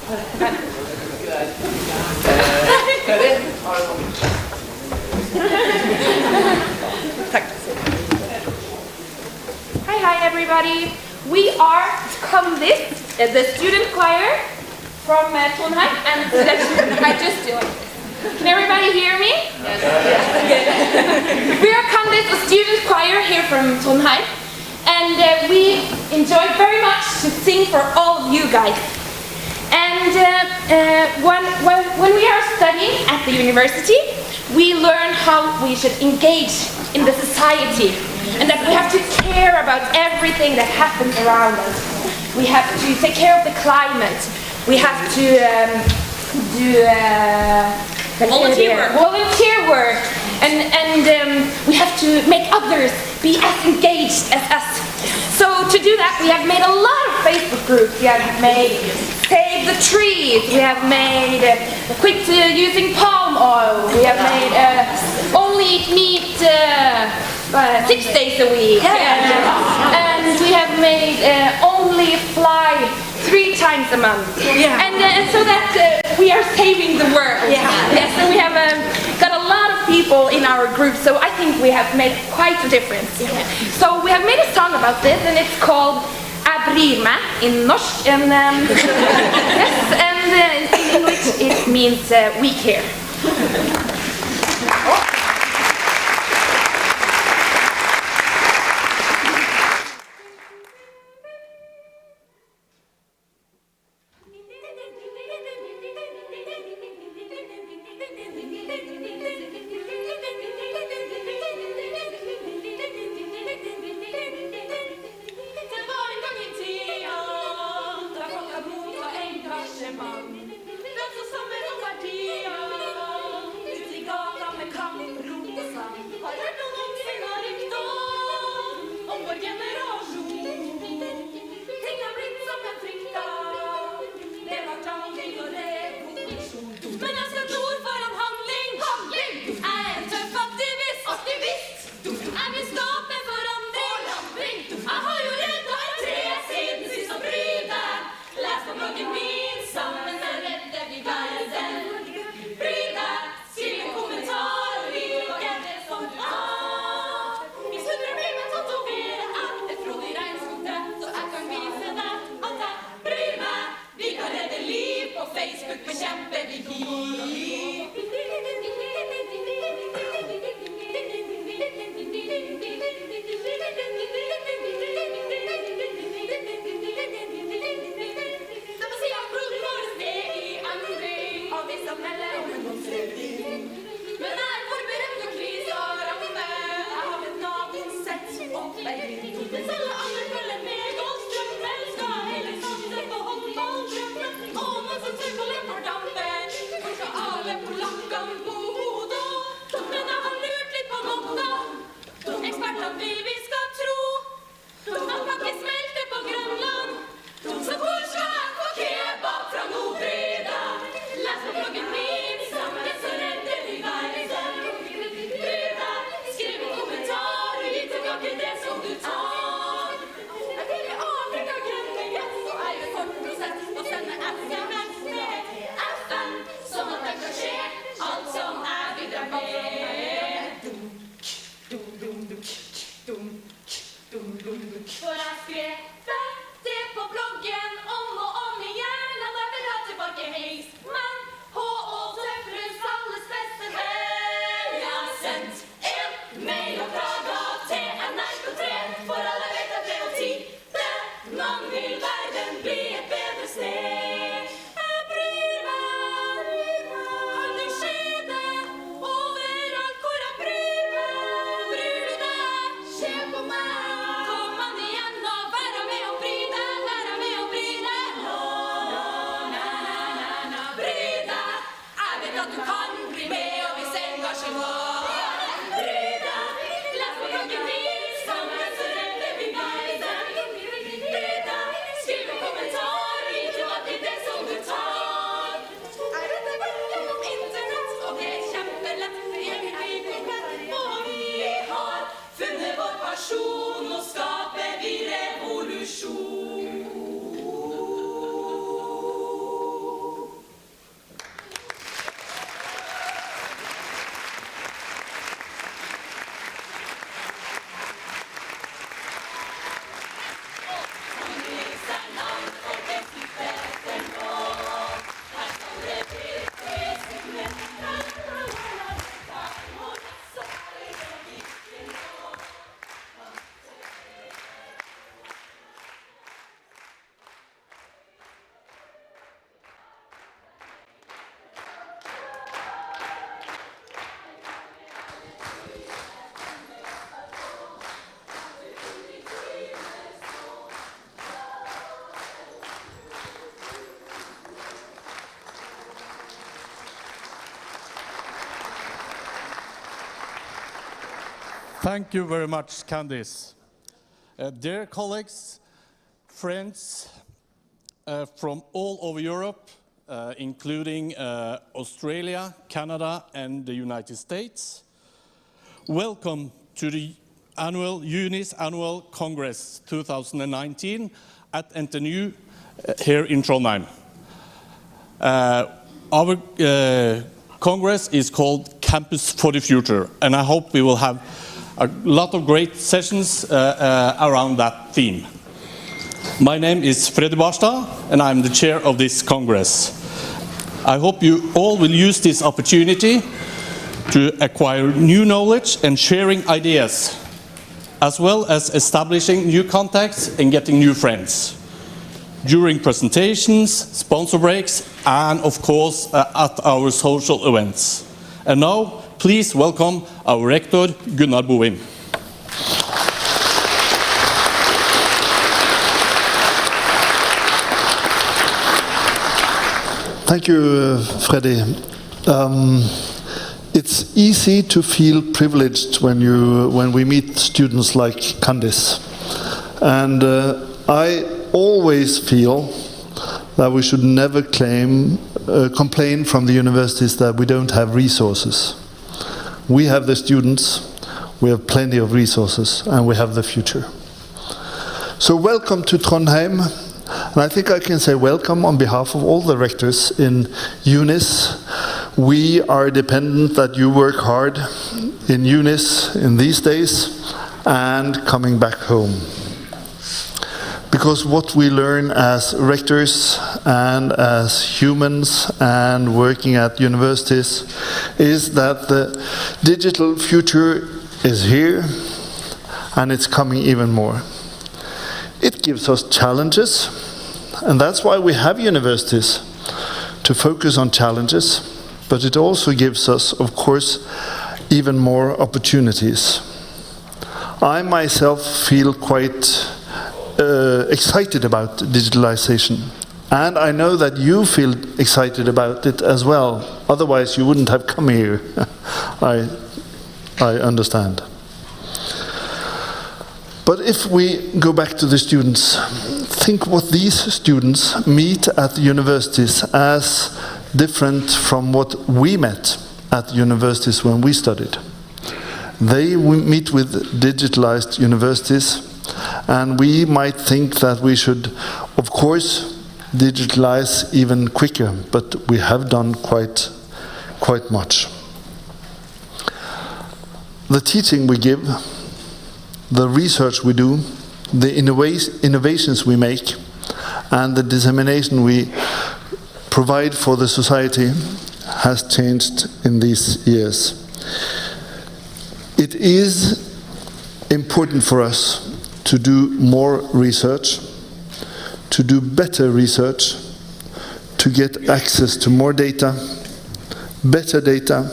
Hi everybody. We are the student choir from Trondheim, and I just do it. Can everybody hear me? Yes. We are a student choir here from Trondheim, and we enjoy very much to sing for all of you guys. And when we are studying at the university, we learn how we should engage in the society, and that we have to care about everything that happens around us. We have to take care of the climate. We have to do volunteer work, and we have to make others be as engaged as us. So to do that, we have made a lot of Facebook groups. We have made Save the Trees. We have made Quit Using Palm Oil. We have made Only Eat Meat 6 days a week. And we have made Only Fly 3 times a month. And so that we are saving the world. Yes, so we have got a lot of people in our group, so I think we have made quite a difference. So we have made a song about this, and it's called Jeg bryr meg in norsk, and yes, and in English it means we care. Thank you very much, Candice. Dear colleagues, friends from all over Europe, including Australia, Canada, and the United States, welcome to the annual EUNIS Annual Congress 2019 at NTNU here in Trondheim. Our Congress is called Campus for the Future, and I hope we will have a lot of great sessions around that theme. My name is Freddy Barstad, and I'm the chair of this Congress. I hope you all will use this opportunity to acquire new knowledge and sharing ideas, as well as establishing new contacts and getting new friends during presentations, sponsor breaks, and of course at our social events. And now, please welcome our rector, Gunnar Bovim. Thank you, Freddy. It's easy to feel privileged when we meet students like Candice, and I always feel that we should never complain from the universities that we don't have resources. We have the students, we have plenty of resources, and we have the future. So welcome to Trondheim, and I think I can say welcome on behalf of all the rectors in EUNIS. We are dependent that you work hard in EUNIS in these days and coming back home. Because what we learn as rectors and as humans and working at universities is that the digital future is here and it's coming even more. It gives us challenges, and that's why we have universities, to focus on challenges, but it also gives us, of course, even more opportunities. I myself feel quite excited about digitalization, and I know that you feel excited about it as well, otherwise you wouldn't have come here. I understand. But if we go back to the students, think what these students meet at the universities as different from what we met at the universities when we studied. They meet with digitalized universities, and we might think that we should, of course, digitalize even quicker, but we have done quite much. The teaching we give, the research we do, the innovations we make, and the dissemination we provide for the society has changed in these years. It is important for us to do more research, to do better research, to get access to more data, better data,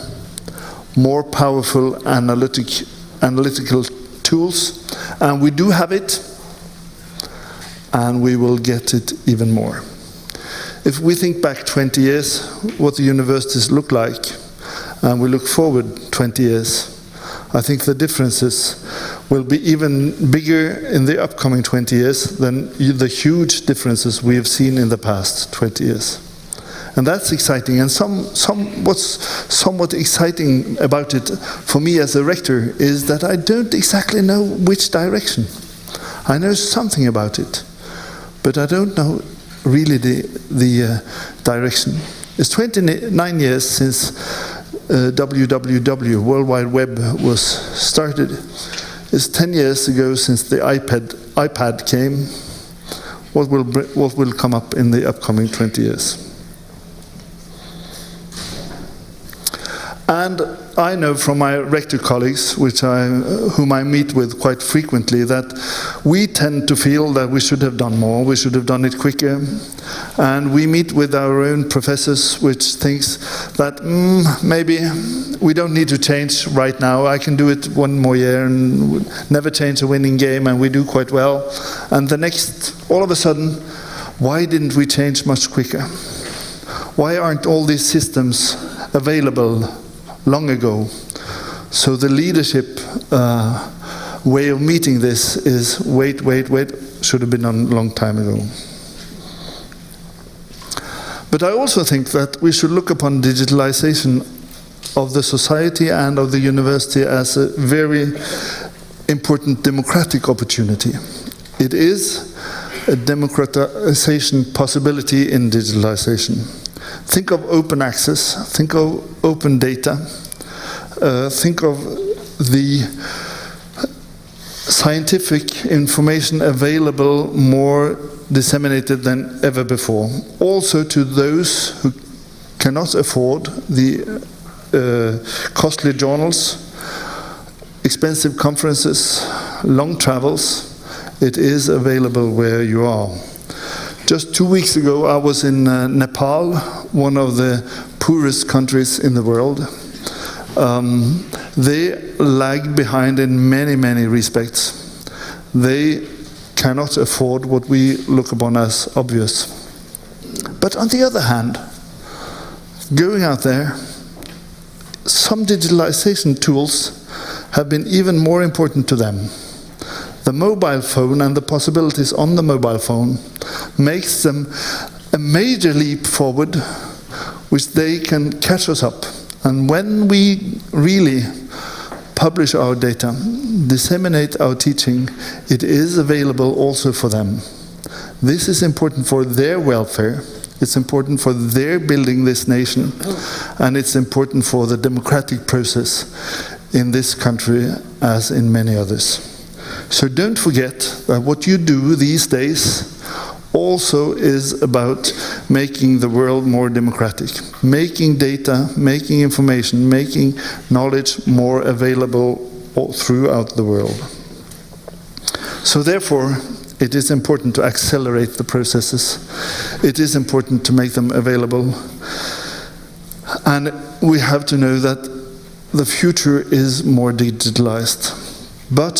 more powerful analytical tools, and we do have it, and we will get it even more. If we think back 20 years, what the universities look like, and we look forward 20 years, I think the differences will be even bigger in the upcoming 20 years than the huge differences we have seen in the past 20 years. And that's exciting, and what's somewhat exciting about it for me as a rector is that I don't exactly know which direction. I know something about it, but I don't know really the direction. It's 29 years since WWW, World Wide Web, was started. It's 10 years ago since the iPad came. What will come up in the upcoming 20 years? And I know from my rector colleagues, whom I meet with quite frequently, that we tend to feel that we should have done more, we should have done it quicker. And we meet with our own professors, which thinks that maybe we don't need to change right now. I can do it one more year and never change a winning game, and we do quite well. And the next, all of a sudden, why didn't we change much quicker? Why aren't all these systems available long ago? So the leadership way of meeting this is wait, should have been done a long time ago. But I also think that we should look upon digitalization of the society and of the university as a very important democratic opportunity. It is a democratization possibility in digitalization. Think of open access, think of open data, think of the scientific information available more disseminated than ever before. Also to those who cannot afford the costly journals, expensive conferences, long travels, it is available where you are. Just 2 weeks ago I was in Nepal, one of the poorest countries in the world. They lag behind in many respects. They cannot afford what we look upon as obvious. But on the other hand, going out there, some digitalization tools have been even more important to them. The mobile phone and the possibilities on the mobile phone makes them a major leap forward, which they can catch us up. And when we really publish our data, disseminate our teaching, it is available also for them. This is important for their welfare, it's important for their building this nation, and it's important for the democratic process in this country as in many others. So don't forget that what you do these days also is about making the world more democratic, making data, making information, making knowledge more available throughout the world. So therefore, it is important to accelerate the processes. It is important to make them available. And we have to know that the future is more digitalized. But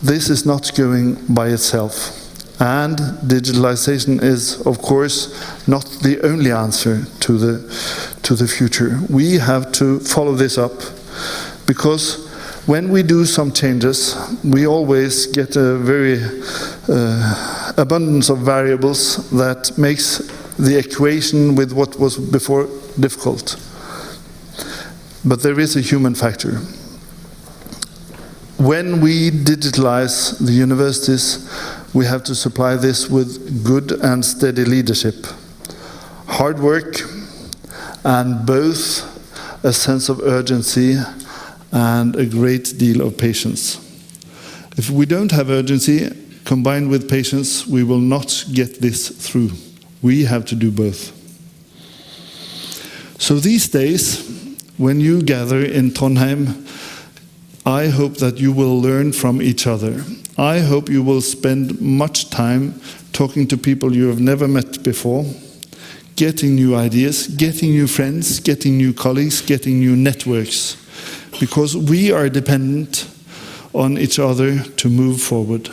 this is not going by itself. And digitalization is, of course, not the only answer to the future. We have to follow this up, because when we do some changes, we always get a very abundance of variables that makes the equation with what was before difficult. But there is a human factor. When we digitalize the universities, we have to supply this with good and steady leadership, hard work, and both a sense of urgency and a great deal of patience. If we don't have urgency combined with patience, we will not get this through. We have to do both. So these days, when you gather in Trondheim, I hope that you will learn from each other. I hope you will spend much time talking to people you have never met before, getting new ideas, getting new friends, getting new colleagues, getting new networks, because we are dependent on each other to move forward.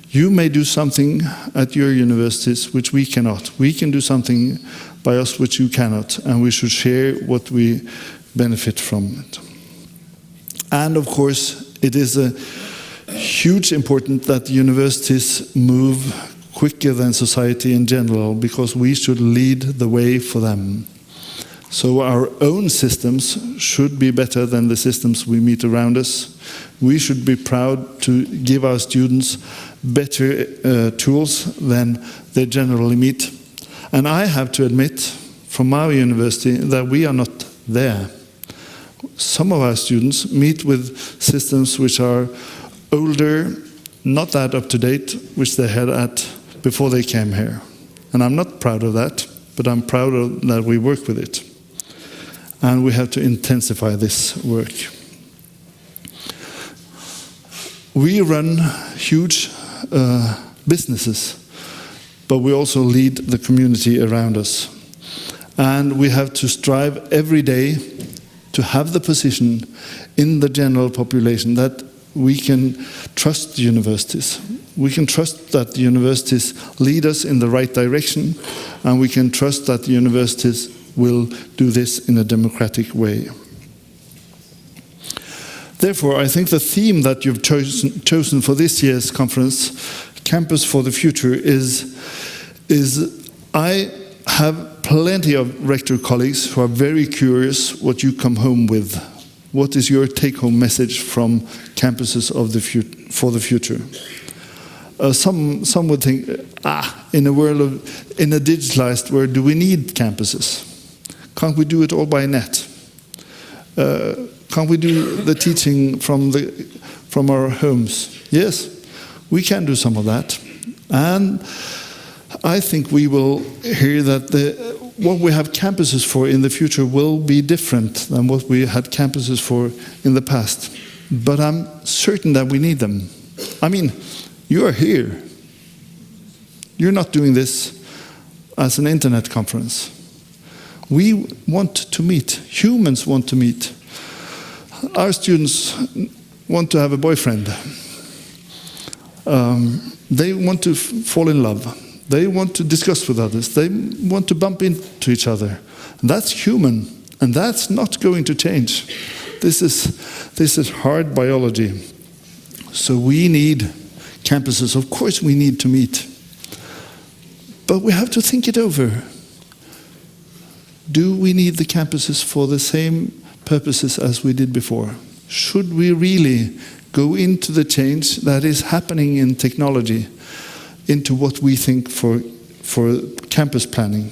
You may do something at your universities which we cannot. We can do something by us which you cannot, and we should share what we benefit from it. And of course, it is a huge important that universities move quicker than society in general, because we should lead the way for them. So our own systems should be better than the systems we meet around us. We should be proud to give our students better tools than they generally meet. And I have to admit, from our university, that we are not there. Some of our students meet with systems which are older, not that up to date, which they had at before they came here. And I'm not proud of that, but I'm proud of that we work with it. And we have to intensify this work. We run huge businesses, but we also lead the community around us. And we have to strive every day to have the position in the general population that we can trust the universities. We can trust that the universities lead us in the right direction, and we can trust that the universities will do this in a democratic way. Therefore, I think the theme that you've chosen for this year's conference, Campus for the Future, is I have plenty of rector colleagues who are very curious what you come home with. What is your take-home message from campuses of for the future? Some would think, in a digitalized world, do we need campuses? Can't we do it all by net? Can't we do the teaching from our homes? Yes, we can do some of that. And I think we will hear that what we have campuses for in the future will be different than what we had campuses for in the past. But I'm certain that we need them. I mean, you are here. You're not doing this as an internet conference. We want to meet. Humans want to meet. Our students want to have a boyfriend. They want to fall in love. They want to discuss with others. They want to bump into each other. And that's human, and that's not going to change. This is hard biology. So we need campuses. Of course we need to meet. But we have to think it over. Do we need the campuses for the same purposes as we did before? Should we really go into the change that is happening in technology into what we think for campus planning?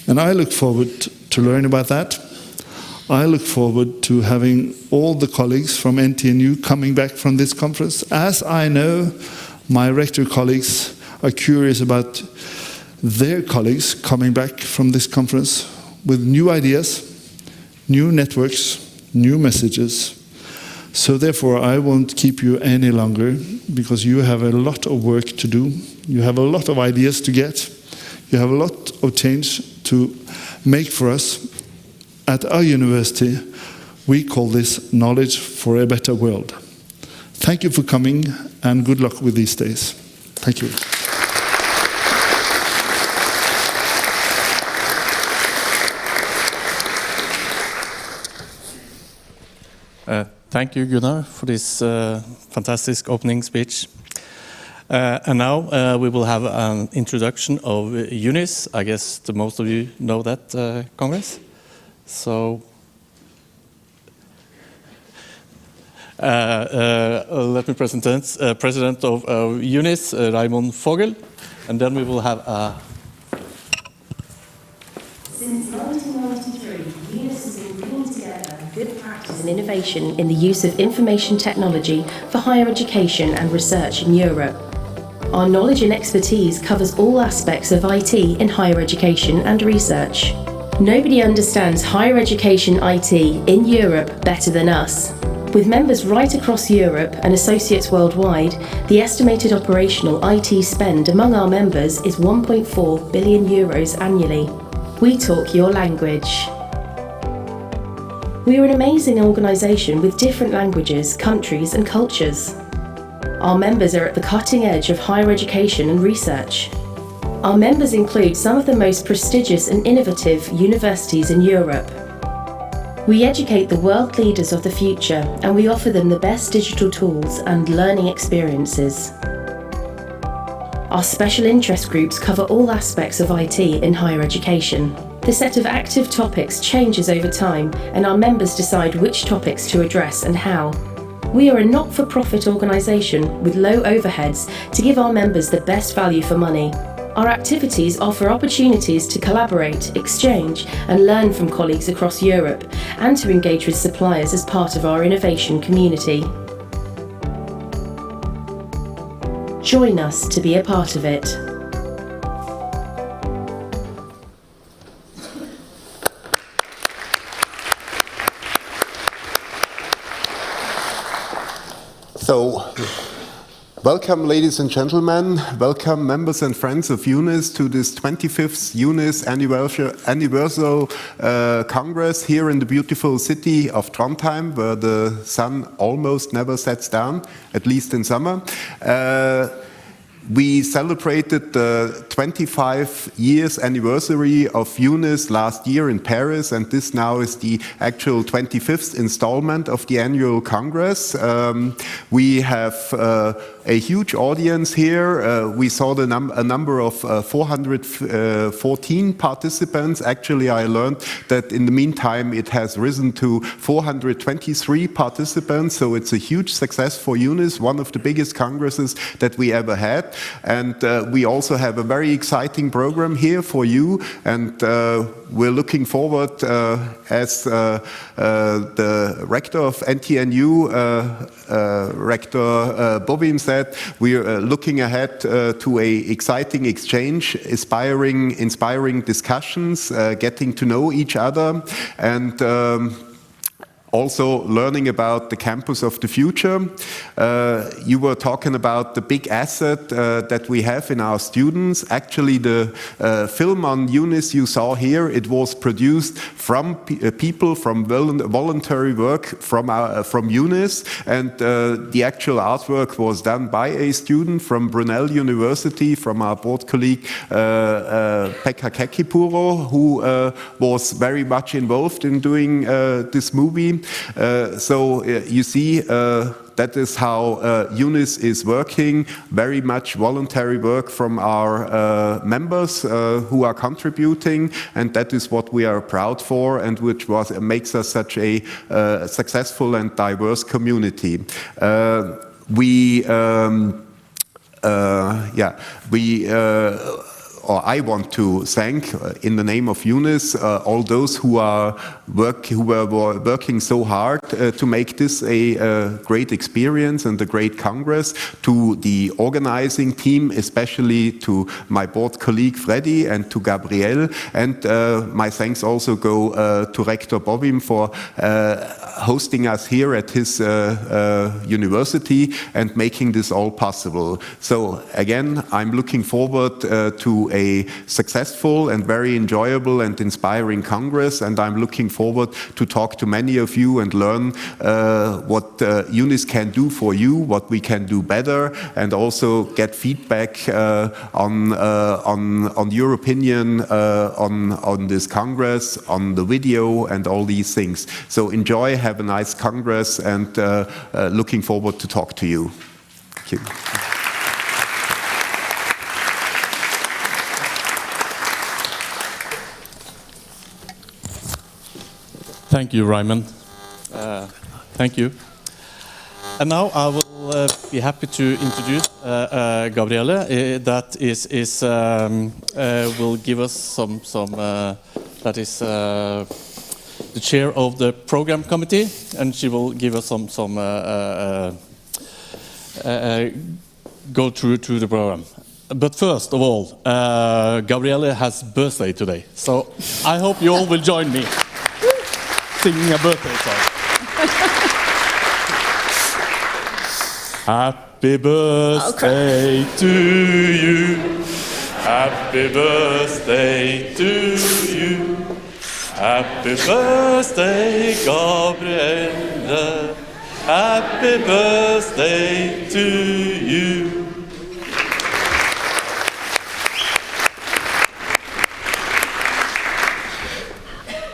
And I look forward to learn about that. I look forward to having all the colleagues from NTNU coming back from this conference, as I know my rector colleagues are curious about their colleagues coming back from this conference with new ideas, new networks, new messages. So therefore, I won't keep you any longer, because you have a lot of work to do. You have a lot of ideas to get. You have a lot of change to make for us. At our university, we call this Knowledge for a Better World. Thank you for coming, and good luck with these days. Thank you. Thank you, Gunnar, for this fantastic opening speech. And now we will have an introduction of EUNIS. I guess most of you know that Congress. So let me present President of EUNIS, Raymond Vogel, and then we will have a... Since 1993, EUNIS has been bringing together good practice and innovation in the use of information technology for higher education and research in Europe. Our knowledge and expertise covers all aspects of IT in higher education and research. Nobody understands higher education IT in Europe better than us. With members right across Europe and associates worldwide, the estimated operational IT spend among our members is 1.4 billion euros annually. We talk your language. We are an amazing organisation with different languages, countries and cultures. Our members are at the cutting edge of higher education and research. Our members include some of the most prestigious and innovative universities in Europe. We educate the world leaders of the future, and we offer them the best digital tools and learning experiences. Our special interest groups cover all aspects of IT in higher education. The set of active topics changes over time, and our members decide which topics to address and how. We are a not-for-profit organisation with low overheads to give our members the best value for money. Our activities offer opportunities to collaborate, exchange and learn from colleagues across Europe, and to engage with suppliers as part of our innovation community. Join us to be a part of it. So, welcome ladies and gentlemen, welcome members and friends of EUNIS to this 25th EUNIS anniversary Congress here in the beautiful city of Trondheim, where the sun almost never sets down, at least in summer. We celebrated the 25 years anniversary of EUNIS last year in Paris, and this now is the actual 25th installment of the annual Congress. We have a huge audience here. We saw a number of 414 participants. Actually, I learned that in the meantime it has risen to 423 participants, so it's a huge success for EUNIS, one of the biggest congresses that we ever had. And we also have a very exciting program here for you, and we're looking forward, as the rector of NTNU, Rector Bobim said, we are looking ahead to a exciting exchange, inspiring discussions, getting to know each other, and also learning about the campus of the future. You were talking about the big asset that we have in our students. Actually, the film on EUNIS you saw here, it was produced from people, from voluntary work from EUNIS, and the actual artwork was done by a student from Brunel University, from our board colleague Pekka Kekipuro, who was very much involved in doing this movie. So you see, that is how EUNIS is working, very much voluntary work from our members who are contributing, and that is what we are proud for, and which makes us such a successful and diverse community. I want to thank, in the name of EUNIS, all those who were working so hard to make this a great experience and a great Congress, to the organizing team, especially to my board colleague Freddy and to Gabrielle, and my thanks also go to Rector Bobim for hosting us here at his university and making this all possible. So again, I'm looking forward to a successful and very enjoyable and inspiring Congress, and I'm looking forward to talk to many of you and learn what EUNIS can do for you, what we can do better, and also get feedback on your opinion on this Congress, on the video, and all these things. So enjoy, have a nice Congress, and looking forward to talk to you. Thank you. Thank you, Raymond. Thank you. And now I will be happy to introduce Gabriele. That will give us some that is the chair of the program committee, and she will give us some go through to the program. But first of all, Gabriele has birthday today, so I hope you all will join me singing a birthday song. Happy birthday to you. Happy birthday to you. Happy birthday, Gabriele. Happy birthday to you.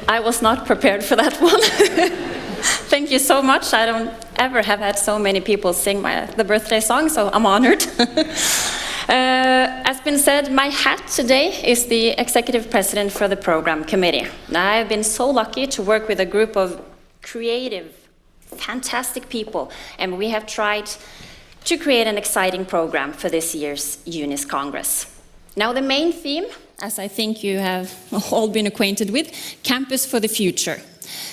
I was not prepared for that one. Thank you so much. I don't ever have had so many people sing the birthday song, so I'm honored. As been said, my hat today is the executive president for the program committee. Now, I've been so lucky to work with a group of creative, fantastic people, and we have tried to create an exciting program for this year's EUNIS Congress. Now, the main theme, as I think you have all been acquainted with, Campus for the Future.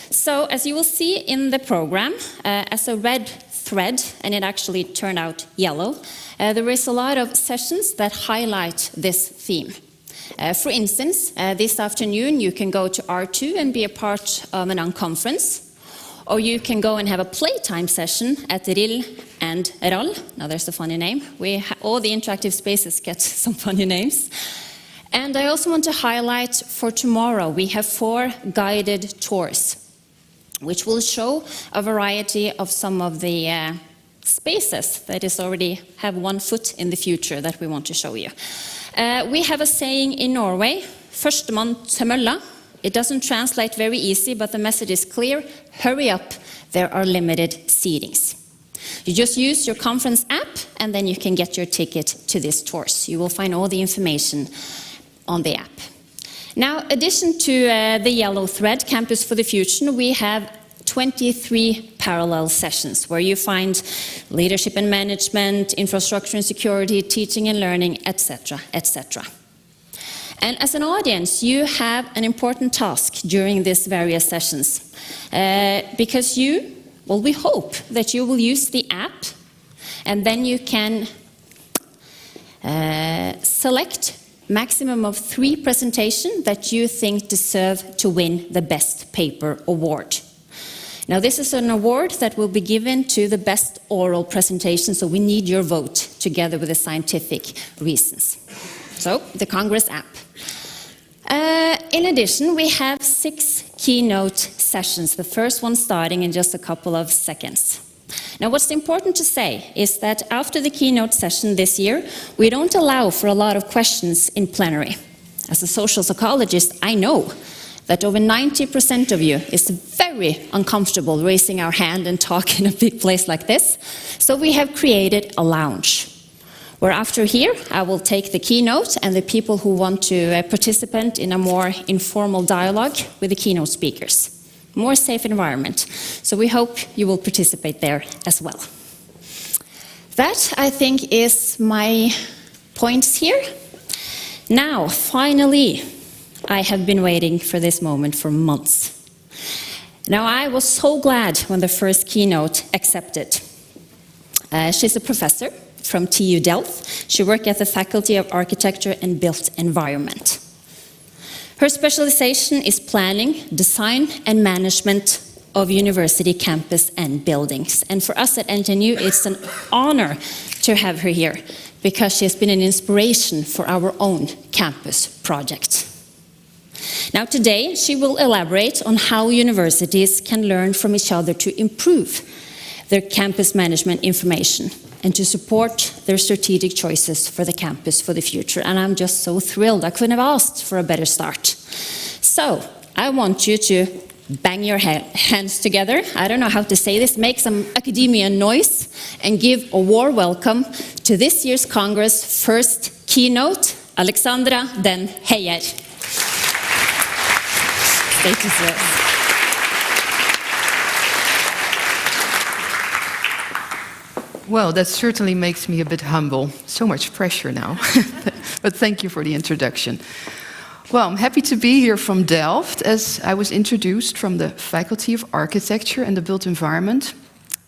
So, as you will see in the program, as a red thread, and it actually turned out yellow, there is a lot of sessions that highlight this theme. For instance, this afternoon you can go to R2 and be a part of an unconference, or you can go and have a playtime session at RIL and RAL. Now there's a funny name. All the interactive spaces get some funny names. And I also want to highlight for tomorrow, we have 4 guided tours, which will show a variety of some of the spaces that is already have one foot in the future that we want to show you. We have a saying in Norway, "Førstemann til mølla." It doesn't translate very easy, but the message is clear. Hurry up, there are limited seatings. You just use your conference app and then you can get your ticket to this tours. You will find all the information on the app. Now, in addition to the yellow thread, Campus for the Future, we have 23 parallel sessions where you find leadership and management, infrastructure and security, teaching and learning, etc., etc. And as an audience, you have an important task during these various sessions because we hope that you will use the app and then you can select maximum of 3 presentations that you think deserve to win the Best Paper Award. Now, this is an award that will be given to the best oral presentation, so we need your vote together with the scientific reasons. So, the Congress app. In addition, we have 6 keynote sessions, the first one starting in just a couple of seconds. Now, what's important to say is that after the keynote session this year, we don't allow for a lot of questions in plenary. As a social psychologist, I know that over 90% of you is very uncomfortable raising our hand and talk in a big place like this. So we have created a lounge, where after here, I will take the keynote and the people who want to participate in a more informal dialogue with the keynote speakers. More safe environment. So we hope you will participate there as well. That, I think, is my points here. Now, finally, I have been waiting for this moment for months. Now, I was so glad when the first keynote accepted. She's a professor from TU Delft. She worked at the Faculty of Architecture and Built Environment. Her specialization is planning, design and management of university campus and buildings. And for us at NTNU, it's an honor to have her here because she has been an inspiration for our own campus project. Now today, she will elaborate on how universities can learn from each other to improve their campus management information and to support their strategic choices for the campus for the future. And I'm just so thrilled. I couldn't have asked for a better start. So, I want you to bang your hands together. I don't know how to say this. Make some academia noise and give a warm welcome to this year's Congress first keynote, Alexandra den Heijer. Stage is yours. Well, that certainly makes me a bit humble. So much pressure now. But thank you for the introduction. Well, I'm happy to be here from Delft, as I was introduced from the Faculty of Architecture and the Built Environment.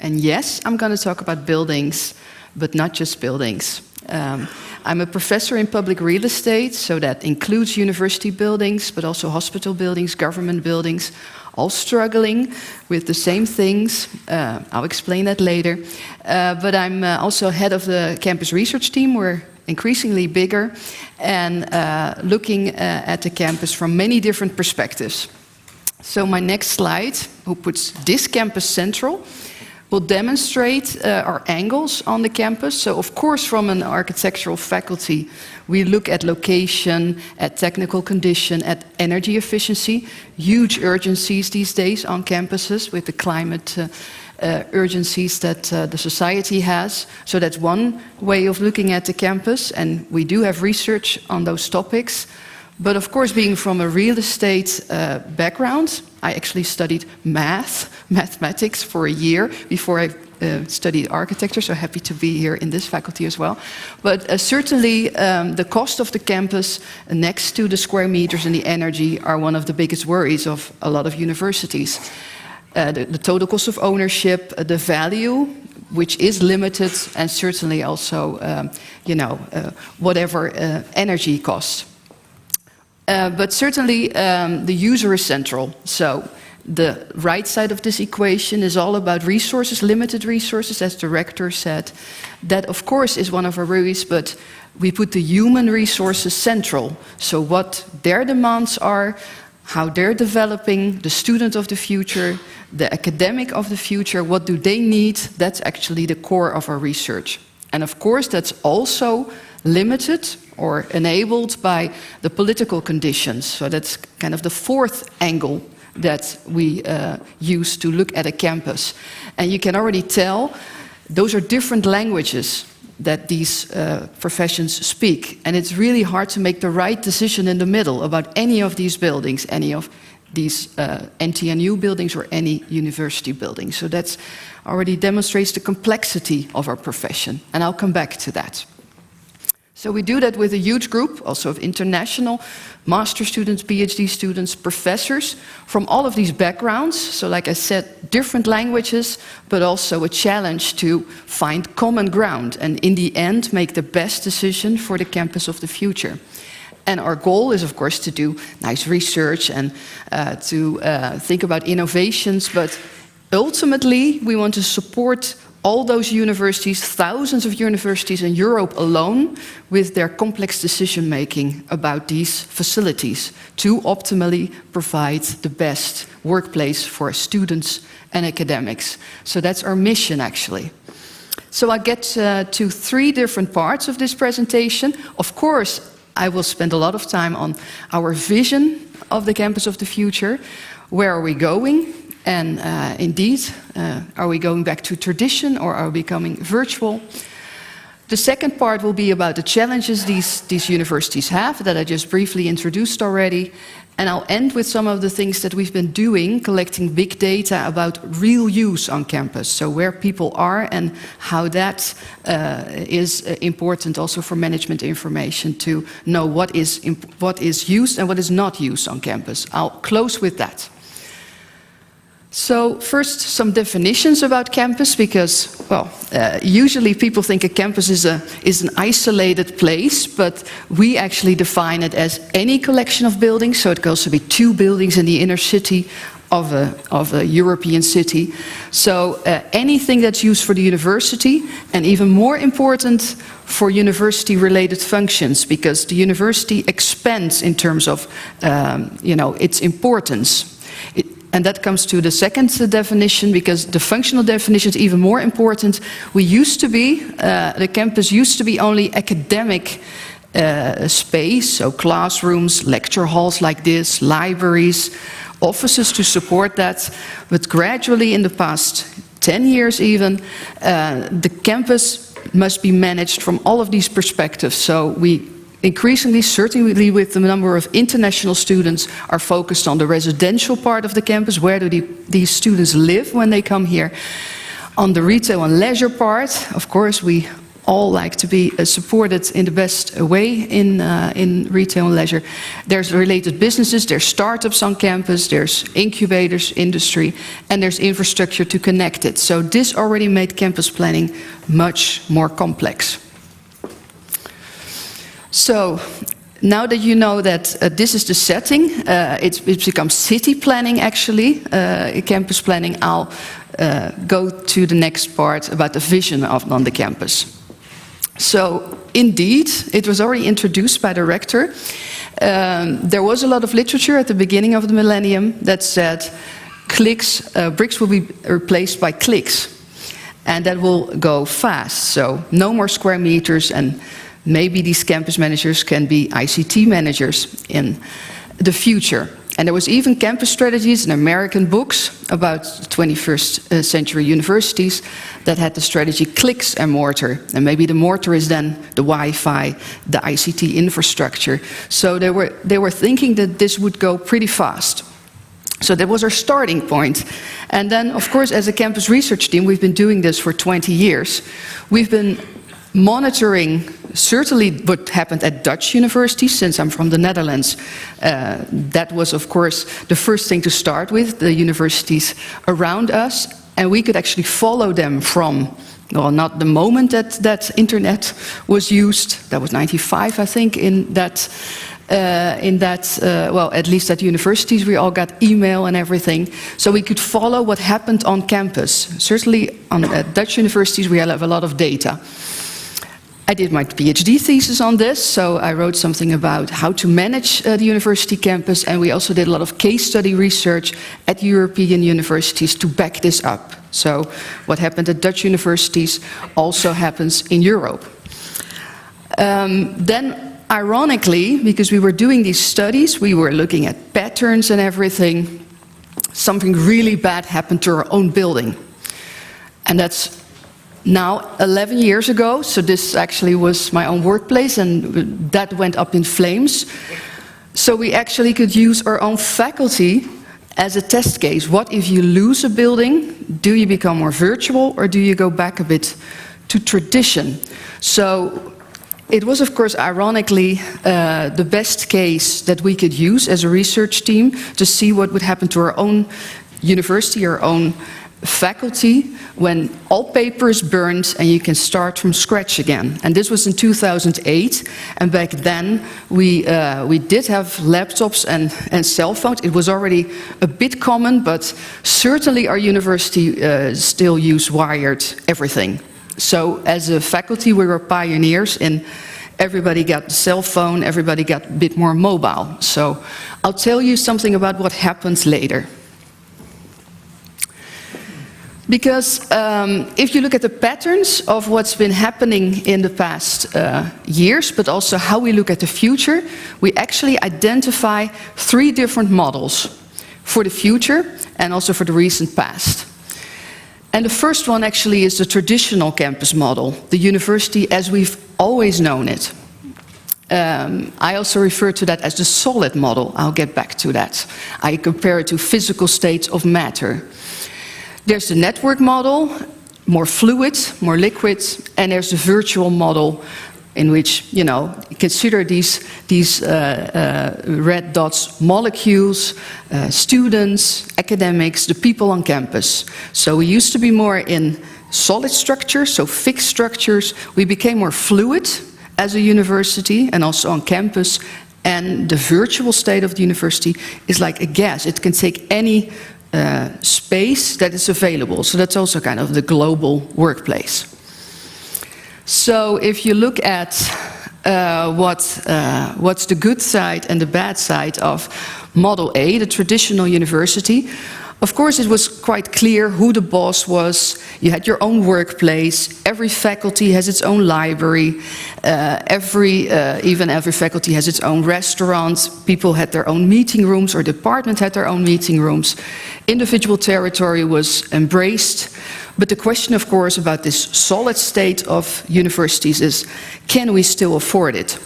And yes, I'm going to talk about buildings, but not just buildings. I'm a professor in public real estate, so that includes university buildings, but also hospital buildings, government buildings, all struggling with the same things. I'll explain that later. But I'm also head of the campus research team. We're increasingly bigger and looking at the campus from many different perspectives. So my next slide, who puts this campus central, will demonstrate our angles on the campus. So of course, from an architectural faculty, we look at location, at technical condition, at energy efficiency, huge urgencies these days on campuses with the climate urgencies that the society has. So that's one way of looking at the campus, and we do have research on those topics. But of course, being from a real estate background, I actually studied mathematics for a year before I studied architecture, so happy to be here in this faculty as well. But certainly the cost of the campus next to the square meters and the energy are one of the biggest worries of a lot of universities. The total cost of ownership, the value, which is limited, and certainly also, whatever energy costs. But certainly the user is central. So the right side of this equation is all about resources, limited resources, as the rector said. That, of course, is one of our worries, but we put the human resources central. So what their demands are, how they're developing, the student of the future, the academic of the future, what do they need? That's actually the core of our research. And of course, that's also limited or enabled by the political conditions. So that's kind of the fourth angle that we use to look at a campus. And you can already tell those are different languages that these professions speak. And it's really hard to make the right decision in the middle about any of these buildings, any of these NTNU buildings or any university building. So that already demonstrates the complexity of our profession. And I'll come back to that. So we do that with a huge group, also of international master students, PhD students, professors from all of these backgrounds. So like I said, different languages, but also a challenge to find common ground and in the end make the best decision for the campus of the future. And our goal is, of course, to do nice research and to think about innovations, but ultimately we want to support all those universities, thousands of universities in Europe alone, with their complex decision-making about these facilities to optimally provide the best workplace for students and academics. So that's our mission, actually. So I get to three different parts of this presentation. Of course, I will spend a lot of time on our vision of the campus of the future. Where are we going? And indeed, are we going back to tradition or are we becoming virtual? The second part will be about the challenges these universities have that I just briefly introduced already. And I'll end with some of the things that we've been doing, collecting big data about real use on campus. So where people are and how that is important also for management information to know what is used and what is not used on campus. I'll close with that. So first, some definitions about campus, because, well, usually people think a campus is an isolated place, but we actually define it as any collection of buildings. So it can also be 2 buildings in the inner city of a European city. So anything that's used for the university, and even more important, for university-related functions, because the university expands in terms of, its importance. And that comes to the second definition, because the functional definition is even more important. The campus used to be only academic space, so classrooms, lecture halls like this, libraries, offices to support that. But gradually, in the past 10 years even, the campus must be managed from all of these perspectives. So we increasingly, certainly with the number of international students, are focused on the residential part of the campus. Where do these students live when they come here? On the retail and leisure part, of course, we all like to be supported in the best way in retail and leisure. There's related businesses, there's startups on campus, there's incubators, industry, and there's infrastructure to connect it. So this already made campus planning much more complex. So now that you know that this is the setting, it's become city planning actually, campus planning, I'll go to the next part about the vision on the campus. So indeed, it was already introduced by the rector. There was a lot of literature at the beginning of the millennium that said bricks will be replaced by clicks. And that will go fast, so no more square meters, and maybe these campus managers can be ICT managers in the future. And there was even campus strategies in American books about 21st century universities that had the strategy clicks and mortar. And maybe the mortar is then the Wi-Fi, the ICT infrastructure. So they were thinking that this would go pretty fast. So that was our starting point. And then, of course, as a campus research team, we've been doing this for 20 years. We've been monitoring certainly what happened at Dutch universities. Since I'm from the Netherlands, that was, of course, the first thing to start with, the universities around us. And we could actually follow them from, well, not the moment that internet was used. That was 95, I think, well, at least at universities, we all got email and everything. So we could follow what happened on campus. Certainly at Dutch universities, we have a lot of data. I did my PhD thesis on this, so I wrote something about how to manage the university campus, and we also did a lot of case study research at European universities to back this up. So what happened at Dutch universities also happens in Europe. Then, ironically, because we were doing these studies, we were looking at patterns and everything, something really bad happened to our own building. And that's now 11 years ago, so this actually was my own workplace, and that went up in flames. So we actually could use our own faculty as a test case. What if you lose a building? Do you become more virtual, or do you go back a bit to tradition? So it was, of course, ironically, the best case that we could use as a research team to see what would happen to our own university, our own faculty, when all paper is burned and you can start from scratch again. And this was in 2008, and back then we did have laptops and cell phones. It was already a bit common, but certainly our university still used wired everything. So as a faculty, we were pioneers, and everybody got the cell phone, everybody got a bit more mobile. So I'll tell you something about what happens later. Because if you look at the patterns of what's been happening in the past years, but also how we look at the future, we actually identify 3 different models for the future and also for the recent past. And the first one actually is the traditional campus model, the university as we've always known it. I also refer to that as the solid model. I'll get back to that. I compare it to physical states of matter. There's the network model, more fluid, more liquid, and there's the virtual model in which, you know, consider these red dots, molecules, students, academics, the people on campus. So we used to be more in solid structures, so fixed structures. We became more fluid as a university and also on campus. And the virtual state of the university is like a gas. It can take any space that is available. So that's also kind of the global workplace. So if you look at what's the good side and the bad side of Model A, the traditional university, of course it was quite clear who the boss was. You had your own workplace. Every faculty has its own library. Even every faculty has its own restaurant. People had their own meeting rooms, or department had their own meeting rooms. Individual territory was embraced. But the question, of course, about this solid state of universities is, can we still afford it?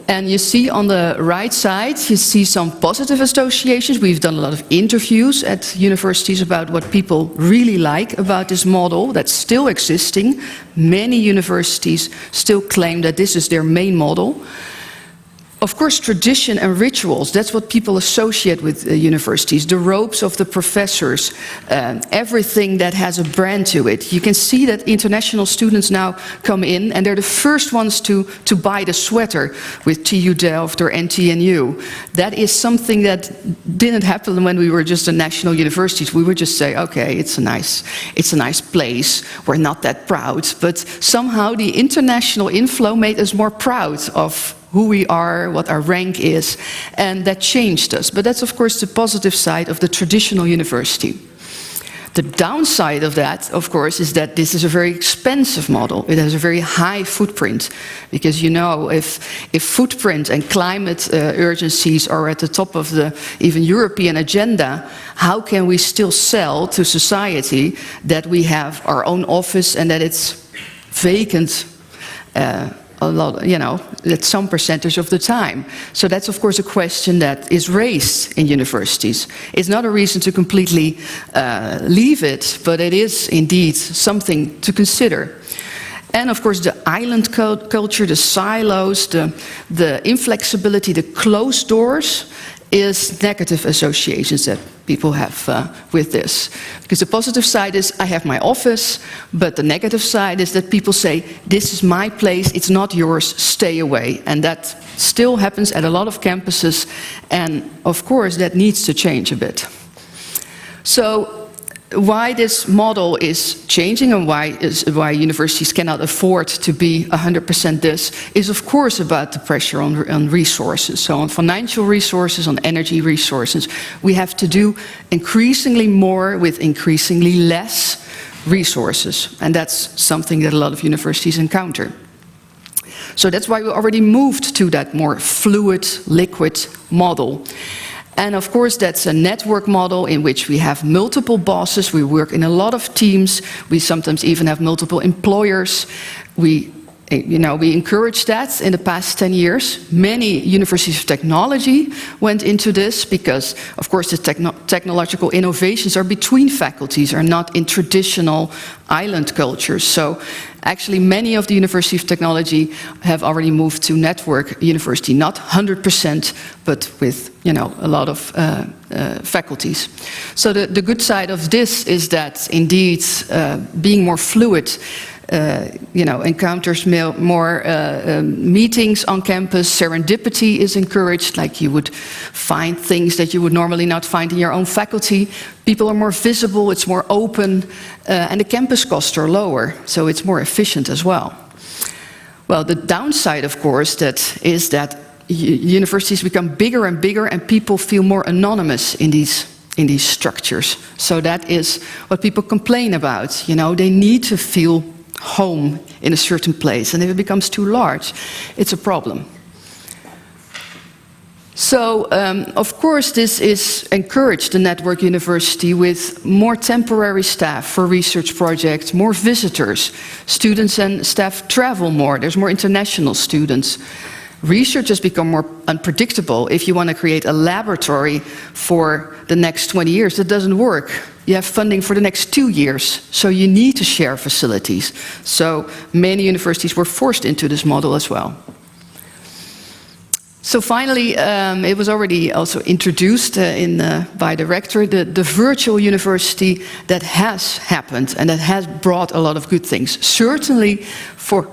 And you see on the right side, you see some positive associations. We've done a lot of interviews at universities about what people really like about this model that's still existing. Many universities still claim that this is their main model. Of course, tradition and rituals, that's what people associate with universities. The robes of the professors, everything that has a brand to it. You can see that international students now come in and they're the first ones to buy the sweater with TU Delft or NTNU. That is something that didn't happen when we were just a national universities. We would just say, okay, it's a nice place. We're not that proud. But somehow the international inflow made us more proud of who we are, what our rank is, and that changed us. But that's, of course, the positive side of the traditional university. The downside of that, of course, is that this is a very expensive model. It has a very high footprint, because, you know, if footprint and climate urgencies are at the top of the even European agenda, how can we still sell to society that we have our own office and that it's vacant a lot, you know, at some percentage of the time? So that's, of course, a question that is raised in universities. It's not a reason to completely leave it, but it is indeed something to consider. And of course, the island culture, the silos, the inflexibility, the closed doors is negative associations that people have with this. Because the positive side is, I have my office, but the negative side is that people say, this is my place, it's not yours, stay away. And that still happens at a lot of campuses, and of course that needs to change a bit. So why this model is changing and why universities cannot afford to be 100% this is of course about the pressure on resources. So on financial resources, on energy resources, we have to do increasingly more with increasingly less resources. And that's something that a lot of universities encounter. So that's why we already moved to that more fluid, liquid model. And of course, that's a network model in which we have multiple bosses. We work in a lot of teams. We sometimes even have multiple employers. We encourage that in the past 10 years. Many universities of technology went into this because, of course, the technological innovations are between faculties, are not in traditional island cultures. So actually, many of the University of Technology have already moved to network university, not 100%, but with a lot of faculties. So the good side of this is that indeed being more fluid encounters more meetings on campus. Serendipity is encouraged, like you would find things that you would normally not find in your own faculty. People are more visible, it's more open, and the campus costs are lower, so it's more efficient as well. Well, the downside, of course, is that universities become bigger and bigger, and people feel more anonymous in these structures. So that is what people complain about. They need to feel home in a certain place, and if it becomes too large, it's a problem. So, of course, this is encouraged, the network university, with more temporary staff for research projects, more visitors. Students and staff travel more. There's more international students. Research has become more unpredictable. If you want to create a laboratory for the next 20 years, that doesn't work. You have funding for the next 2 years, so you need to share facilities. So many universities were forced into this model as well. So finally, it was already also introduced by the rector, the virtual university that has happened and that has brought a lot of good things. Certainly for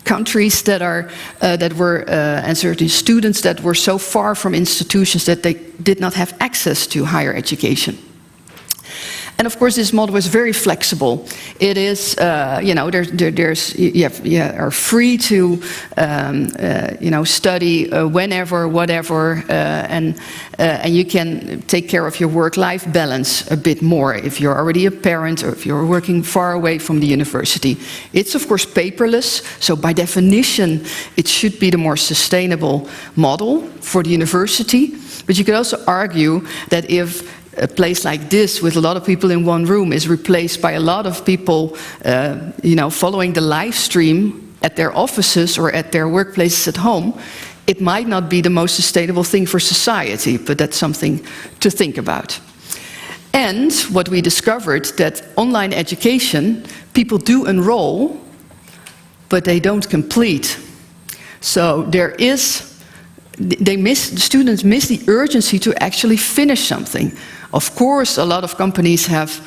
countries and certain students that were so far from institutions that they did not have access to higher education. And of course, this model is very flexible. It is, you are free to, study whenever, whatever, and you can take care of your work-life balance a bit more if you're already a parent or if you're working far away from the university. It's of course paperless, so by definition, it should be the more sustainable model for the university. But you could also argue that if a place like this with a lot of people in one room is replaced by a lot of people, following the live stream at their offices or at their workplaces at home, it might not be the most sustainable thing for society, but that's something to think about. And what we discovered, that online education, people do enroll, but they don't complete. So students miss the urgency to actually finish something. Of course, a lot of companies have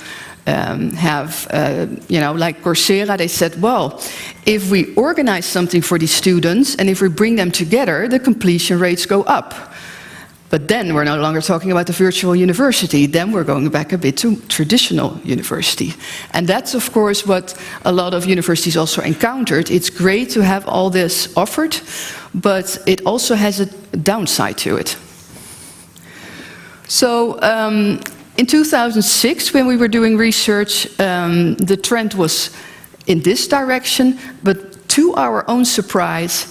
like Coursera, they said, well, if we organize something for these students and if we bring them together, the completion rates go up. But then we're no longer talking about the virtual university, then we're going back a bit to traditional university. And that's, of course, what a lot of universities also encountered. It's great to have all this offered, but it also has a downside to it. So in 2006, when we were doing research, the trend was in this direction, but to our own surprise,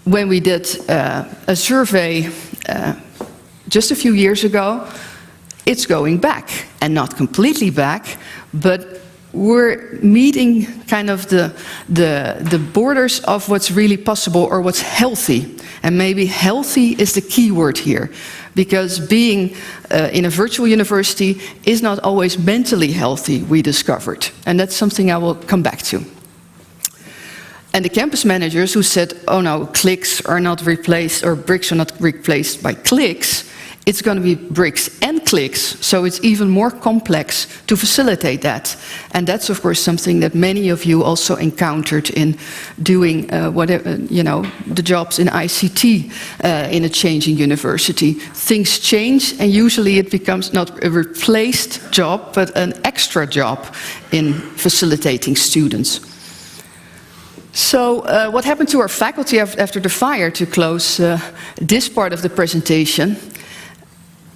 when we did a survey just a few years ago, it's going back, and not completely back, but we're meeting kind of the borders of what's really possible or what's healthy. And maybe healthy is the key word here, because being in a virtual university is not always mentally healthy, we discovered. And that's something I will come back to. And the campus managers who said, oh no, clicks are not replaced, or bricks are not replaced by clicks, It's going to be bricks and clicks, so it's even more complex to facilitate that. And that's, of course, something that many of you also encountered in doing the jobs in ICT in a changing university. Things change, and usually it becomes not a replaced job, but an extra job in facilitating students. So what happened to our faculty after the fire, to close this part of the presentation?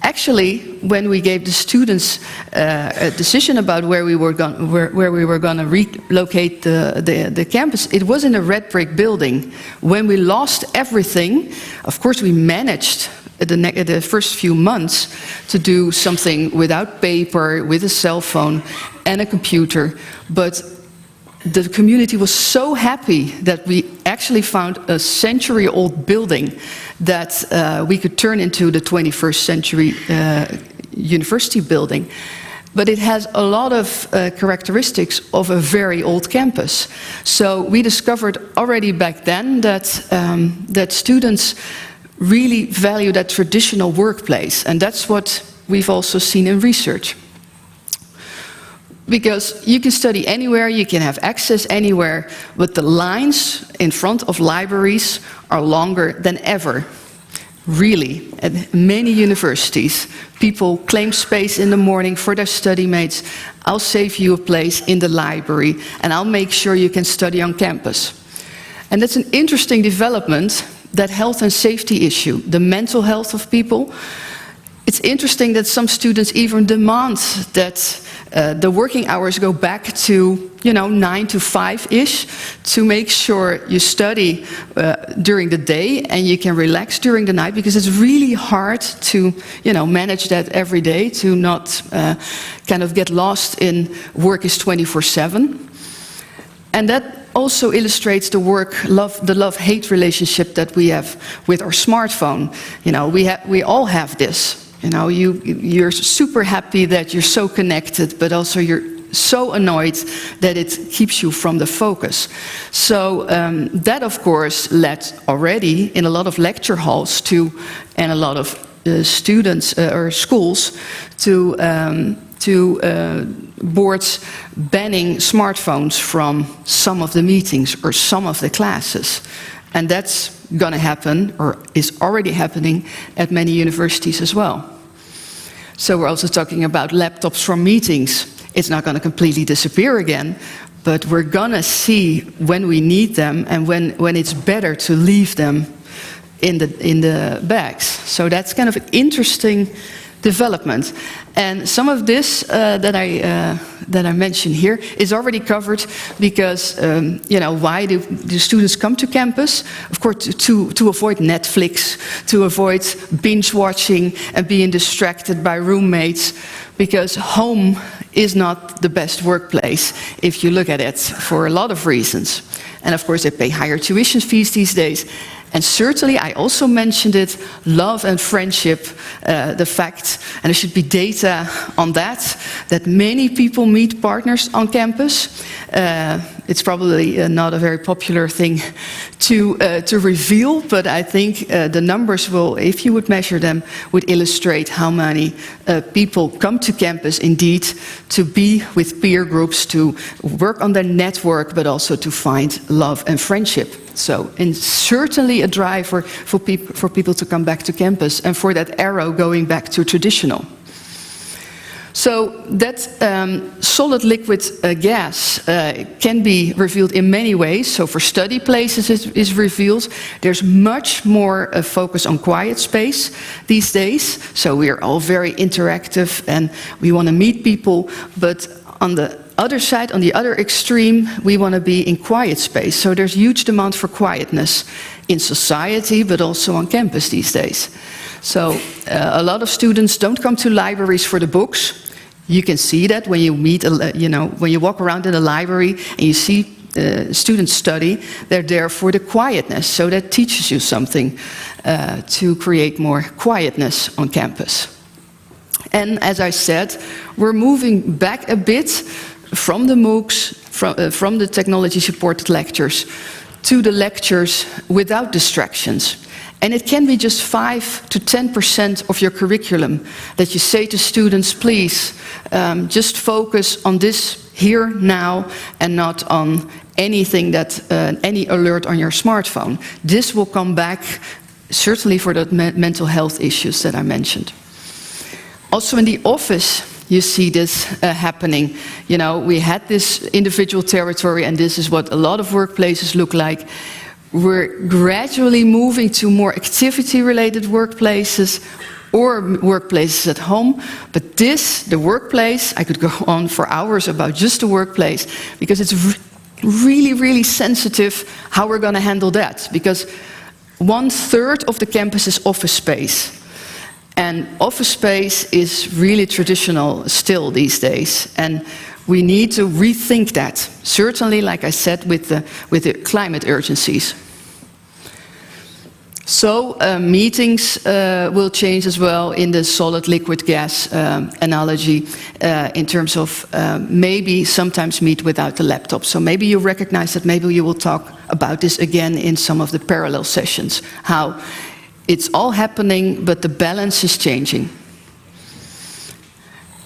Actually, when we gave the students a decision about where we were going to relocate the campus, it was in a red brick building. When we lost everything, of course we managed the first few months to do something without paper, with a cell phone and a computer, but the community was so happy that we actually found a century-old building that we could turn into the 21st century university building. But it has a lot of characteristics of a very old campus. So we discovered already back then that students really value that traditional workplace, and that's what we've also seen in research. Because you can study anywhere, you can have access anywhere, but the lines in front of libraries are longer than ever. Really, at many universities, people claim space in the morning for their study mates. I'll save you a place in the library, and I'll make sure you can study on campus. And that's an interesting development, that health and safety issue, the mental health of people. It's interesting that some students even demand that the working hours go back to, 9 to 5-ish, to make sure you study during the day and you can relax during the night, because it's really hard to, manage that every day, to not kind of get lost in work is 24/7. And that also illustrates the love-hate relationship that we have with our smartphone. We all have this. You're super happy that you're so connected, but also you're so annoyed that it keeps you from the focus. So that, of course, led already in a lot of lecture halls and a lot of students or schools to boards banning smartphones from some of the meetings or some of the classes. And that's going to happen, or is already happening, at many universities as well. So we're also talking about laptops from meetings. It's not going to completely disappear again, but we're going to see when we need them and when it's better to leave them in the bags. So that's kind of an interesting development. And some of this that I mentioned here is already covered, because why do students come to campus? Of course, to avoid Netflix, to avoid binge watching and being distracted by roommates, because home is not the best workplace if you look at it, for a lot of reasons. And of course, they pay higher tuition fees these days. And certainly, I also mentioned it, love and friendship, the fact, and there should be data on that many people meet partners on campus. It's probably not a very popular thing to reveal, but I think the numbers will, if you would measure them, would illustrate how many people come to campus indeed to be with peer groups, to work on their network, but also to find love and friendship. So, and certainly a driver for people to come back to campus, and for that arrow going back to traditional. So that solid liquid gas can be revealed in many ways. So for study places it is revealed. There's much more focus on quiet space these days. So we are all very interactive and we want to meet people, but on the other side, on the other extreme, we want to be in quiet space. So there's huge demand for quietness in society, but also on campus these days. So a lot of students don't come to libraries for the books. You can see that when you meet, when you walk around in a library and you see students study, they're there for the quietness. So that teaches you something to create more quietness on campus. And as I said, we're moving back a bit from the MOOCs, from the technology-supported lectures, to the lectures without distractions. And it can be just 5 to 10% of your curriculum that you say to students, please, just focus on this here, now, and not on anything that, any alert on your smartphone. This will come back, certainly for the mental health issues that I mentioned. Also in the office, you see this happening. You know, we had this individual territory, and this is what a lot of workplaces look like. We're gradually moving to more activity-related workplaces or workplaces at home. But this, the workplace, I could go on for hours about just the workplace, because it's really, really sensitive how we're going to handle that. Because 1/3 of the campus is office space. And office space is really traditional still these days. And we need to rethink that. Certainly, like I said, with the climate urgencies. So meetings will change as well in the solid liquid gas analogy in terms of maybe sometimes meet without the laptop. So maybe you recognize that, maybe you will talk about this again in some of the parallel sessions, how it's all happening, but the balance is changing.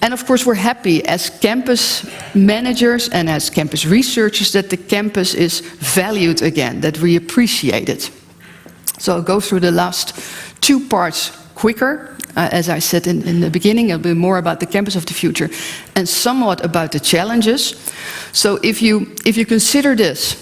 And of course, we're happy as campus managers and as campus researchers that the campus is valued again, that we appreciate it. So I'll go through the last 2 parts quicker. As I said in the beginning, it'll be more about the campus of the future and somewhat about the challenges. So if you consider this,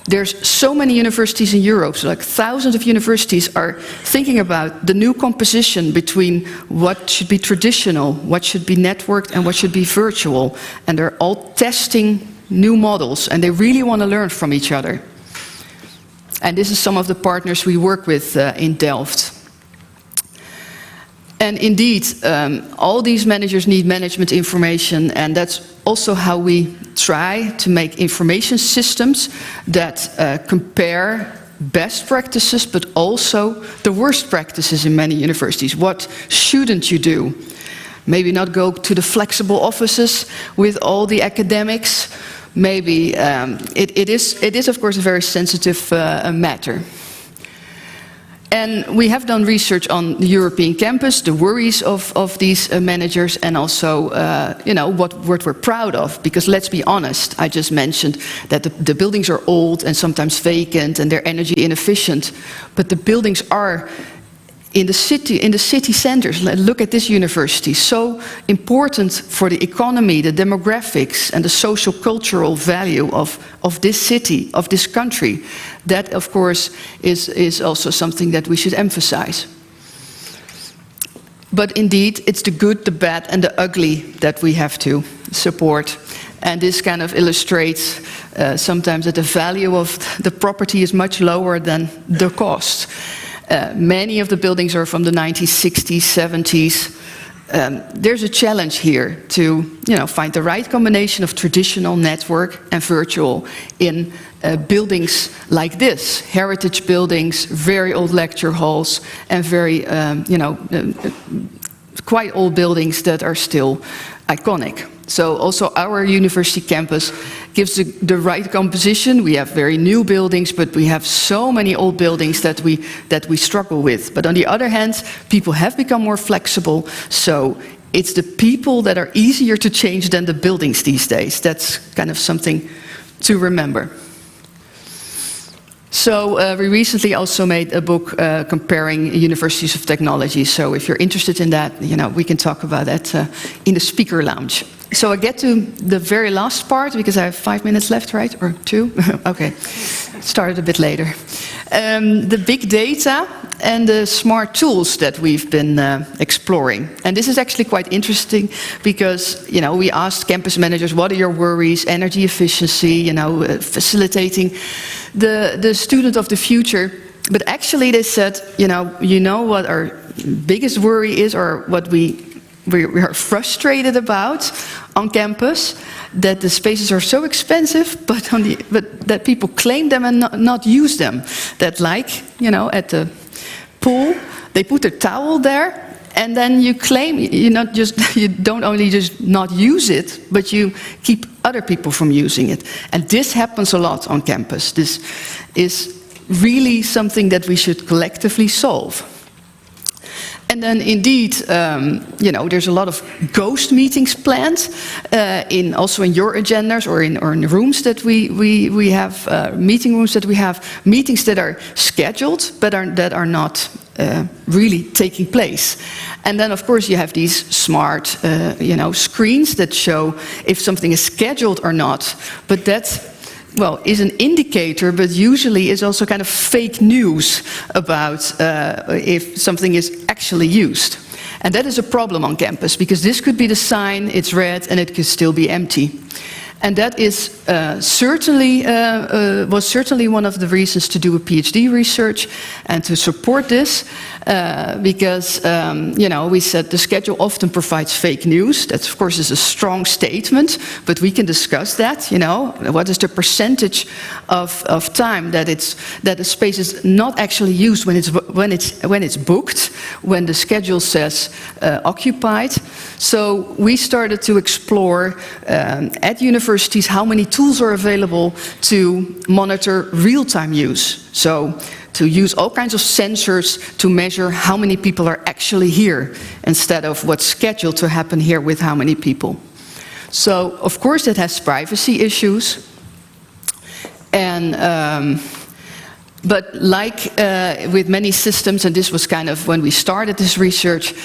there's so many universities in Europe, so like thousands of universities are thinking about the new composition between what should be traditional, what should be networked, and what should be virtual. And they're all testing new models, and they really want to learn from each other. And this is some of the partners we work with in Delft. And indeed, all these managers need management information, and that's also how we try to make information systems that compare best practices, but also the worst practices in many universities. What shouldn't you do? Maybe not go to the flexible offices with all the academics. Maybe it is of course a very sensitive matter. And we have done research on the European campus, the worries of these managers, and also you know, what we're proud of. Because let's be honest, I just mentioned that the buildings are old and sometimes vacant and they're energy inefficient. But the buildings are in the city centers. Look at this university, so important for the economy, the demographics, and the social cultural value of this city, of this country. That, of course, is also something that we should emphasize. But indeed, it's the good, the bad, and the ugly that we have to support. And this kind of illustrates sometimes that the value of the property is much lower than the cost. Many of the buildings are from the 1960s, 70s. There's a challenge here to, you know, find the right combination of traditional network and virtual in buildings like this. Heritage buildings, very old lecture halls, and very, you know, quite old buildings that are still iconic. So also our university campus gives the right composition. We have very new buildings, but we have so many old buildings that we struggle with. But on the other hand, people have become more flexible, so it's the people that are easier to change than the buildings these days. That's kind of something to remember. So we recently also made a book comparing universities of technology. So if you're interested in that, you know, we can talk about that in the speaker lounge. So I get to the very last part, because I have 5 minutes left, right? Or 2? Okay, started a bit later. The big data and the smart tools that we've been exploring. And this is actually quite interesting because, you know, we asked campus managers, what are your worries? Energy efficiency, you know, facilitating the student of the future. But actually they said, you know what our biggest worry is, or what we are frustrated about on campus, that the spaces are so expensive, but that people claim them and not use them. That, like, you know, at the pool, they put a towel there, and then you claim you don't only just not use it, but you keep other people from using it. And this happens a lot on campus. This is really something that we should collectively solve. And then indeed, you know, there's a lot of ghost meetings planned, also in your agendas or in rooms that we have, meeting rooms that we have, meetings that are scheduled but that are not really taking place. And then of course you have these smart, you know, screens that show if something is scheduled or not, but that, well, is an indicator, but usually is also kind of fake news about if something is actually used. And that is a problem on campus, because this could be the sign, it's red, and it could still be empty. And that is was certainly one of the reasons to do a PhD research and to support this, because you know, we said the schedule often provides fake news. That of course is a strong statement, but we can discuss that. You know, what is the percentage of time that a space is not actually used when it's booked, when the schedule says occupied. So we started to explore at universities how many tools are available to monitor real-time use. So to use all kinds of sensors to measure how many people are actually here, instead of what's scheduled to happen here with how many people. So of course it has privacy issues. And but like with many systems, and this was kind of when we started this research,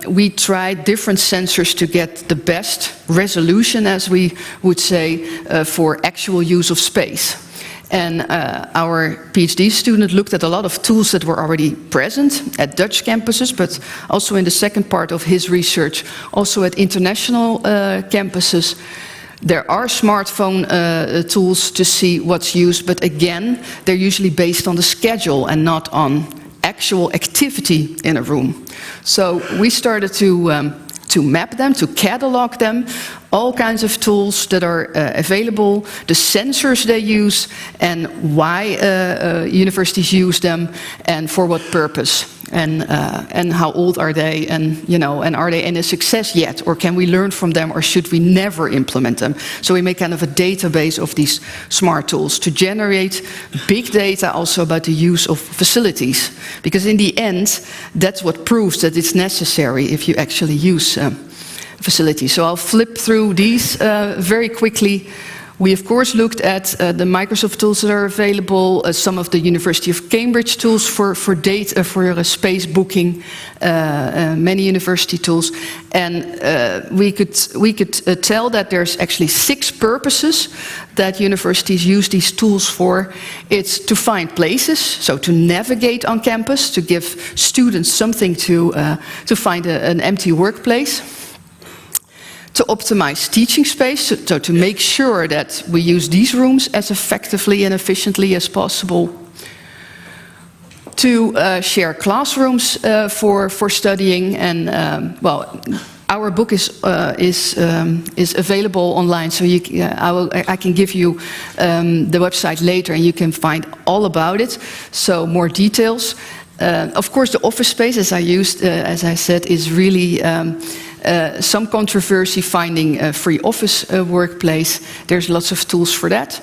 we tried different sensors to get the best resolution, as we would say, for actual use of space. And our PhD student looked at a lot of tools that were already present at Dutch campuses, but also in the second part of his research, also at international campuses. There are smartphone tools to see what's used, but again, they're usually based on the schedule and not on actual activity in a room. So we started to map them, to catalog them, all kinds of tools that are available, the sensors they use, and why universities use them, and for what purpose, and how old are they, and you know, and are they in a success yet, or can we learn from them, or should we never implement them? So we make kind of a database of these smart tools to generate big data also about the use of facilities, because in the end, that's what proves that it's necessary if you actually use facilities. So I'll flip through these very quickly. We of course looked at the Microsoft tools that are available, some of the University of Cambridge tools for data, for space booking, many university tools, and we could tell that there's actually 6 purposes that universities use these tools for. It's to find places, so to navigate on campus, to give students something to find an empty workplace. To optimize teaching space, so to make sure that we use these rooms as effectively and efficiently as possible. To share classrooms for studying, and well, our book is available online, so I can give you the website later, and you can find all about it. So more details. Of course, the office space, as I said, is really some controversy finding a free office workplace. There's lots of tools for that.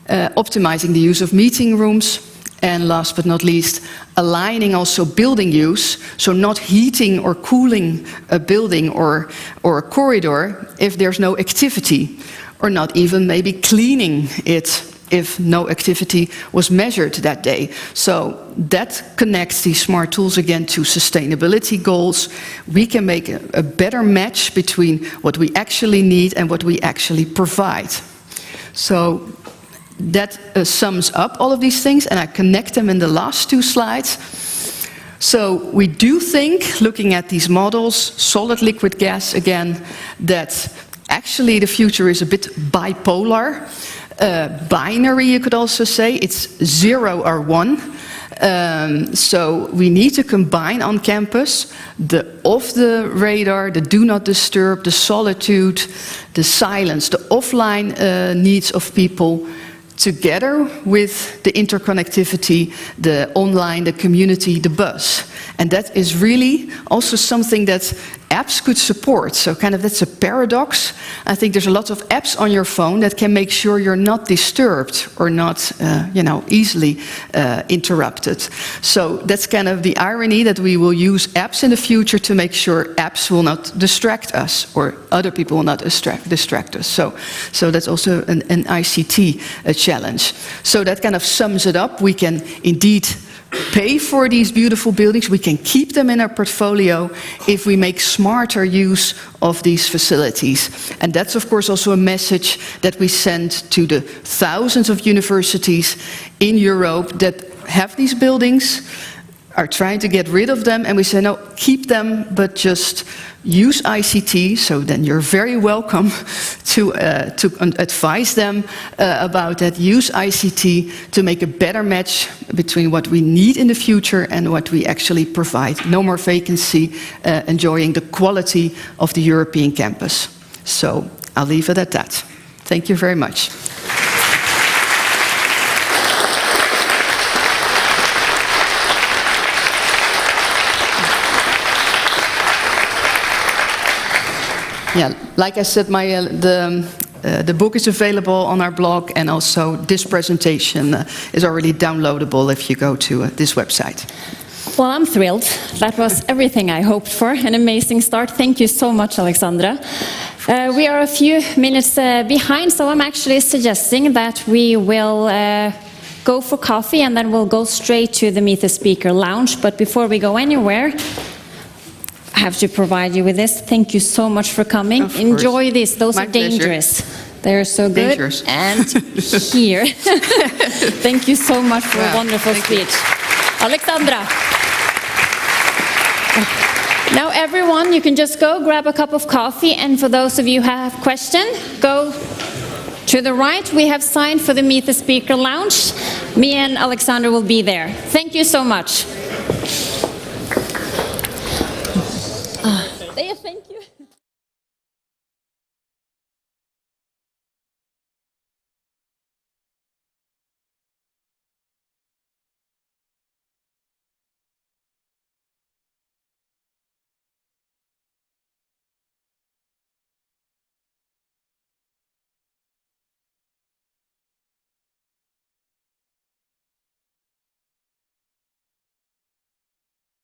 Optimizing the use of meeting rooms. And last but not least, aligning also building use, so not heating or cooling a building or a corridor if there's no activity, or not even maybe cleaning it if no activity was measured that day. So that connects these smart tools again to sustainability goals. We can make a better match between what we actually need and what we actually provide. So that sums up all of these things, and I connect them in the last 2 slides. So we do think, looking at these models, solid, liquid, gas again, that actually the future is a bit bipolar. Binary, you could also say. It's 0 or 1. So we need to combine on campus the off the radar, the do not disturb, the solitude, the silence, the offline needs of people, together with the interconnectivity, the online, the community, the buzz. And that is really also something that apps could support. So kind of that's a paradox. I think there's a lot of apps on your phone that can make sure you're not disturbed or not, easily interrupted. So that's kind of the irony, that we will use apps in the future to make sure apps will not distract us or other people will not distract us. So that's also an ICT challenge. So that kind of sums it up. We can indeed pay for these beautiful buildings. We can keep them in our portfolio if we make smarter use of these facilities. And that's of course also a message that we send to the thousands of universities in Europe that have these buildings, are trying to get rid of them, and we say, no, keep them, but just use ICT. So then you're very welcome to advise them about that. Use ICT to make a better match between what we need in the future and what we actually provide. No more vacancy, enjoying the quality of the European campus. So I'll leave it at that. Thank you very much. Yeah, like I said, the book is available on our blog, and also this presentation is already downloadable if you go to this website. Well, I'm thrilled. That was everything I hoped for. An amazing start. Thank you so much, Alexandra. We are a few minutes behind, so I'm actually suggesting that we will go for coffee and then we'll go straight to the Meet the Speaker lounge. But before we go anywhere, I have to provide you with this. Thank you so much for coming. Enjoy this. Those are dangerous. They're so good. Dangerous. And here. Thank you so much for a wonderful speech. Alexandra. Now everyone, you can just go grab a cup of coffee, and for those of you who have questions, go to the right. We have signed for the Meet the Speaker lounge. Me and Alexandra will be there. Thank you so much. Thank you.